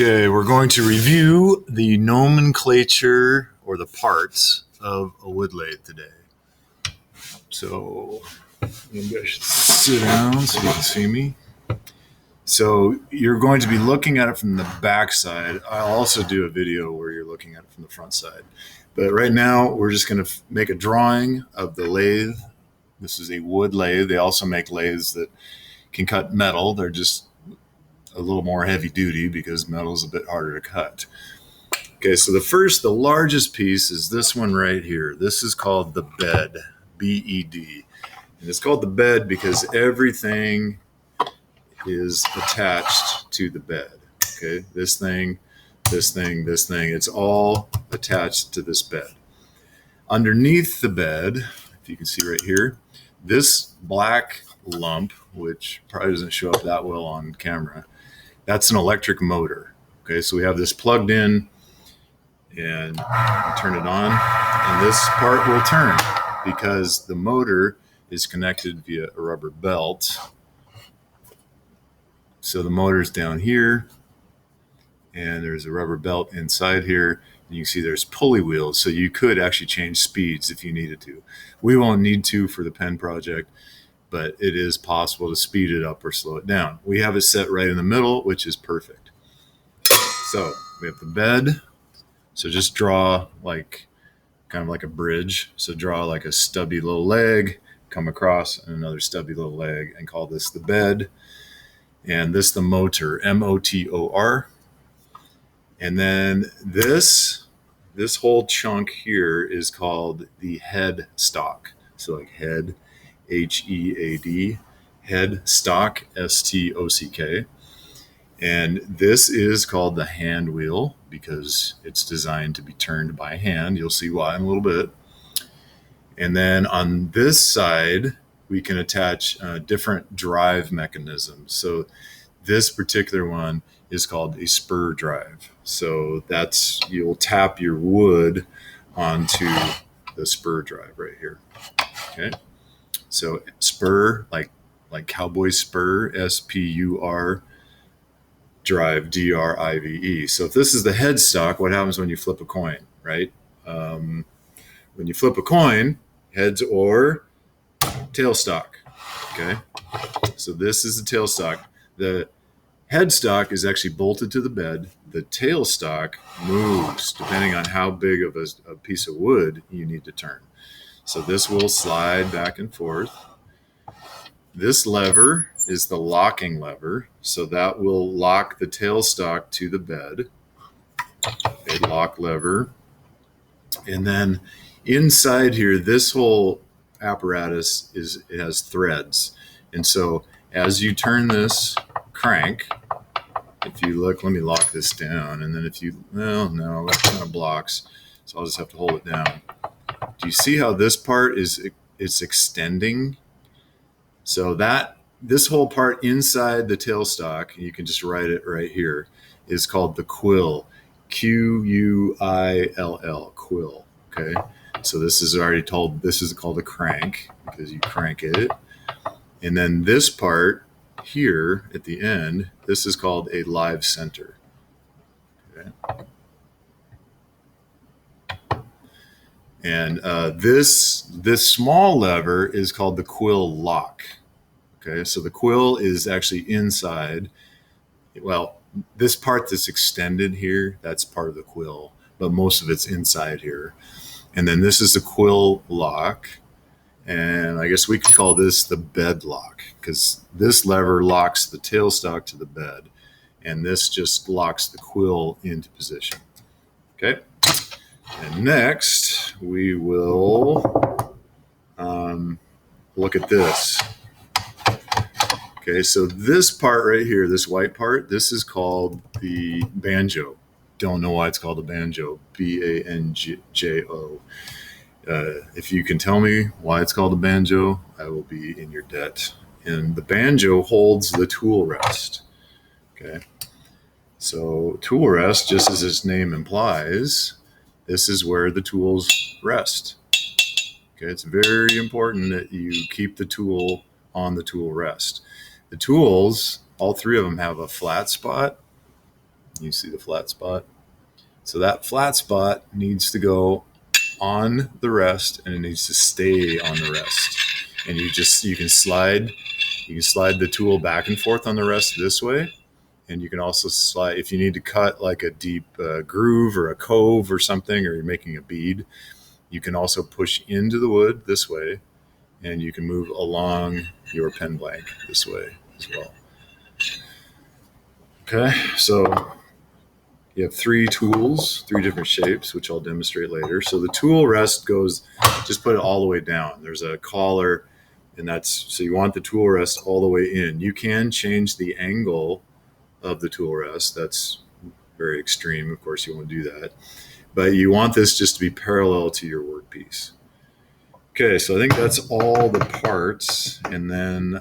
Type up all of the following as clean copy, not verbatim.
Okay, we're going to review the nomenclature or the parts of a wood lathe today. So maybe I should sit down so you can see me. So you're going to be looking at it from the back side. I'll also do a video where you're looking at it from the front side. But right now we're just going to make a drawing of the lathe. This is a wood lathe. They also make lathes that can cut metal. They're just a little more heavy duty because metal is a bit harder to cut. Okay, so the largest piece is this one right here. This is called the bed, B-E-D. And it's called the bed because everything is attached to the bed. Okay, this thing, it's all attached to this bed. Underneath the bed, if you can see right here, this black lump, which probably doesn't show up that well on camera, that's an electric motor. Okay, so we have this plugged in and turn it on, and this part will turn because the motor is connected via a rubber belt. So the motor's down here, and there's a rubber belt inside here. And you can see there's pulley wheels, so you could actually change speeds if you needed to. We won't need to for the pen project, but it is possible to speed it up or slow it down. We have it set right in the middle, which is perfect. So we have the bed. So just draw kind of like a bridge. So draw like a stubby little leg, come across, and another stubby little leg, and call this the bed. And this the motor, M-O-T-O-R. And then this whole chunk here is called the head stock. So like head, H-E-A-D, head stock, S-T-O-C-K. And this is called the hand wheel because it's designed to be turned by hand. You'll see why in a little bit. And then on this side, we can attach different drive mechanisms. So this particular one is called a spur drive. So you'll tap your wood onto the spur drive right here. Okay. So spur, like cowboy spur, S-P-U-R, drive, D-R-I-V-E. So if this is the headstock, what happens when you flip a coin, right? When you flip a coin, heads or tailstock, okay? So this is the tailstock. The headstock is actually bolted to the bed. The tailstock moves depending on how big of a piece of wood you need to turn. So this will slide back and forth. This lever is the locking lever. So that will lock the tailstock to the bed. A lock lever. And then inside here, this whole apparatus it has threads. And so as you turn this crank, if you look, let me lock this down. And then no, that kind of blocks. So I'll just have to hold it down. Do you see how this part it's extending? So this whole part inside the tailstock, you can just write it right here, is called the quill, Q-U-I-L-L, quill. Okay. So this is called a crank because you crank it. And then this part here at the end, this is called a live center. Okay. And this small lever is called the Quill Lock. Okay, so the quill is actually inside. Well, this part that's extended here, that's part of the quill, but most of it's inside here. And then this is the Quill Lock. And I guess we could call this the bed lock because this lever locks the tailstock to the bed. And this just locks the quill into position. Okay. And next we will look at this. Okay, so this part right here, this white part, this is called the banjo. Don't know why it's called a banjo, B-A-N-J-O. If you can tell me why it's called a banjo, I will be in your debt. And the banjo holds the tool rest. Okay, so tool rest, just as its name implies, this is where the tools rest. Okay, it's very important that you keep the tool on the tool rest. The tools, all three of them have a flat spot You see the flat spot? So that flat spot needs to go on the rest, and it needs to stay on the rest. And you can slide the tool back and forth on the rest this way. And you can also slide, if you need to cut like a deep groove or a cove or something, or you're making a bead, you can also push into the wood this way, and you can move along your pen blank this way as well. Okay, so you have 3 tools, 3 different shapes, which I'll demonstrate later. So the tool rest goes, just put it all the way down. There's a collar, and so you want the tool rest all the way in. You can change the angle of the tool rest. That's very extreme. Of course, you won't do that. But you want this just to be parallel to your workpiece. Okay, so I think that's all the parts. And then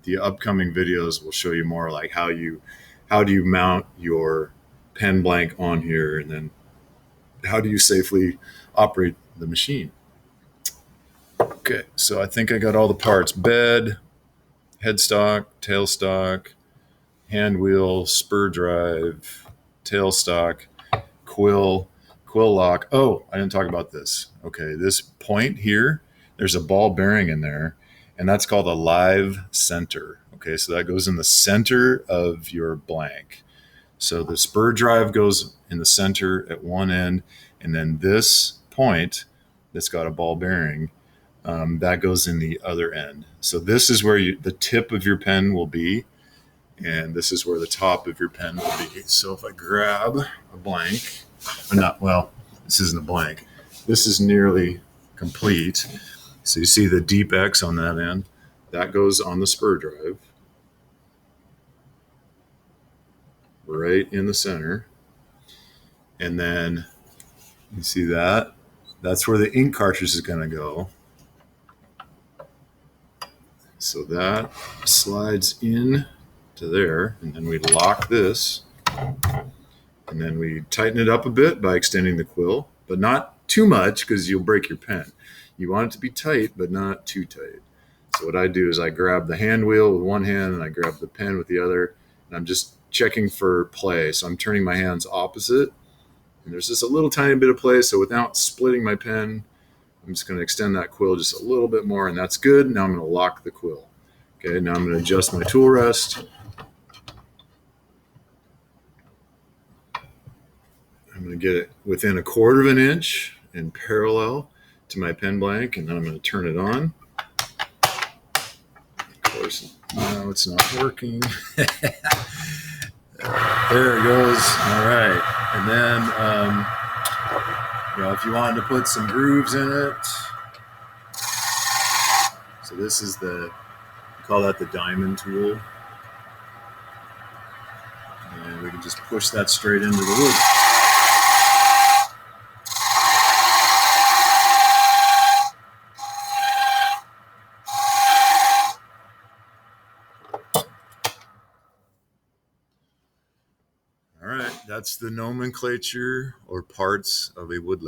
the upcoming videos will show you more like how do you mount your pen blank on here, and then how do you safely operate the machine. Okay, so I think I got all the parts: bed, headstock, tailstock, hand wheel, spur drive, tailstock, quill lock. Oh, I didn't talk about this. Okay, this point here, there's a ball bearing in there, and that's called a live center. Okay, so that goes in the center of your blank. So the spur drive goes in the center at one end, and then this point that's got a ball bearing, that goes in the other end. So this is where the tip of your pen will be, and this is where the top of your pen will be. So if I grab a blank, this isn't a blank. This is nearly complete. So you see the deep X on that end. That goes on the spur drive, right in the center. And then you see that? That's where the ink cartridge is going to go. So that slides in to there, and then we lock this, and then we tighten it up a bit by extending the quill, but not too much because you'll break your pen. You want it to be tight, but not too tight. So what I do is I grab the hand wheel with one hand, and I grab the pen with the other, and I'm just checking for play. So I'm turning my hands opposite, and there's just a little tiny bit of play. So without splitting my pen, I'm just going to extend that quill just a little bit more, and that's good. Now I'm going to lock the quill. Okay, now I'm going to adjust my tool rest. I'm going to get it within 1/4 of an inch in parallel to my pen blank, and then I'm going to turn it on. Of course, now it's not working. There it goes. All right. And then, if you wanted to put some grooves in it, so this is we call that the diamond tool. And we can just push that straight into the wood. All right, that's the nomenclature or parts of a wood lathe.